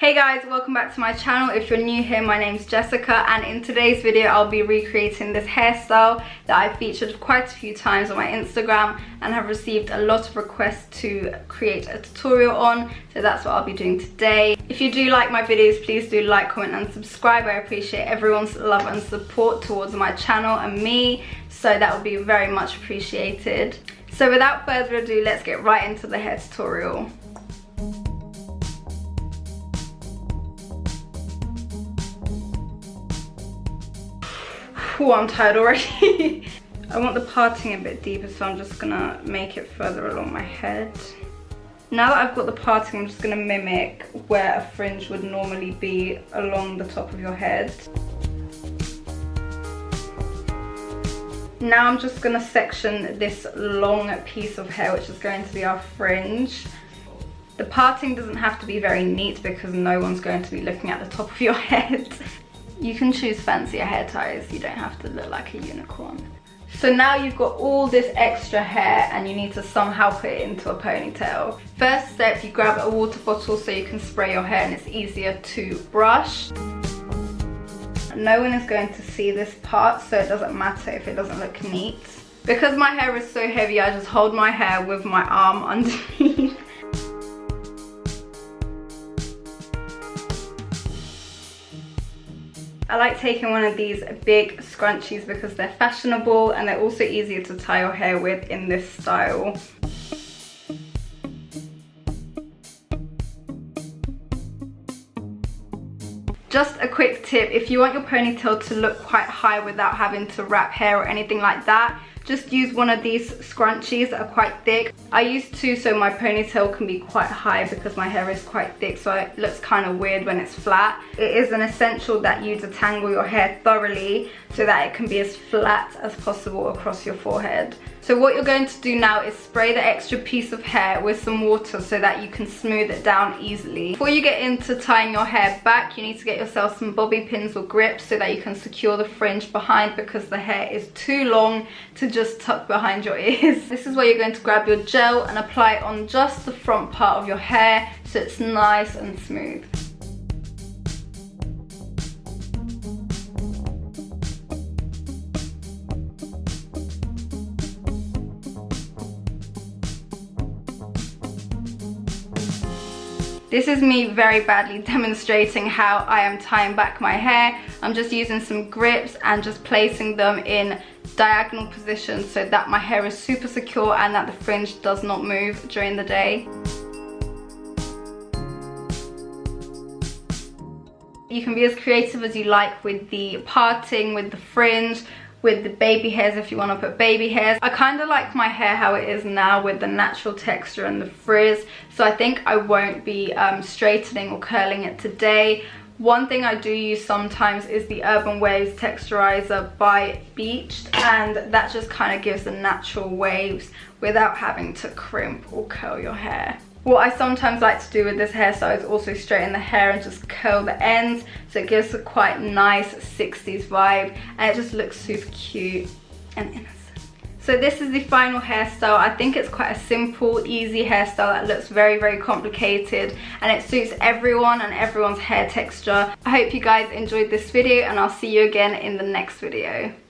Hey guys, welcome back to my channel. If you're new here, my name's Jessica, and in today's video I'll be recreating this hairstyle that I've featured quite a few times on my Instagram and have received a lot of requests to create a tutorial on, so that's what I'll be doing today. If you do like my videos, please do like, comment and subscribe. I appreciate everyone's love and support towards my channel and me, so that would be very much appreciated. So without further ado, let's get right into the hair tutorial. Oh, I'm tired already. I want the parting a bit deeper, so I'm just gonna make it further along my head. Now that I've got the parting, I'm just gonna mimic where a fringe would normally be along the top of your head. Now I'm just gonna section this long piece of hair, which is going to be our fringe. The parting doesn't have to be very neat because no one's going to be looking at the top of your head. You can choose fancier hair ties, you don't have to look like a unicorn. So now you've got all this extra hair and you need to somehow put it into a ponytail. First step, you grab a water bottle so you can spray your hair and it's easier to brush. No one is going to see this part, so it doesn't matter if it doesn't look neat. Because my hair is so heavy, I just hold my hair with my arm underneath. I like taking one of these big scrunchies because they're fashionable and they're also easier to tie your hair with in this style. Just a quick tip, if you want your ponytail to look quite high without having to wrap hair or anything like that, just use one of these scrunchies that are quite thick. I use two so my ponytail can be quite high because my hair is quite thick, so it looks kind of weird when it's flat. It is an essential that you detangle your hair thoroughly so that it can be as flat as possible across your forehead. So what you're going to do now is spray the extra piece of hair with some water so that you can smooth it down easily. Before you get into tying your hair back, you need to get yourself some bobby pins or grips so that you can secure the fringe behind because the hair is too long to just tuck behind your ears. This is where you're going to grab your gel and apply it on just the front part of your hair so it's nice and smooth. This is me very badly demonstrating how I am tying back my hair. I'm just using some grips and just placing them in diagonal positions so that my hair is super secure and that the fringe does not move during the day. You can be as creative as you like with the parting, with the fringe, with the baby hairs if you want to put baby hairs. I kind of like my hair how it is now with the natural texture and the frizz, so I think I won't be straightening or curling it today. One thing I do use sometimes is the Urban Waves texturizer by Beached, and that just kind of gives the natural waves without having to crimp or curl your hair. What I sometimes like to do with this hairstyle is also straighten the hair and just curl the ends, so it gives a quite nice 60s vibe and it just looks super cute and innocent. So this is the final hairstyle. I think it's quite a simple, easy hairstyle that looks very, very complicated and it suits everyone and everyone's hair texture. I hope you guys enjoyed this video and I'll see you again in the next video.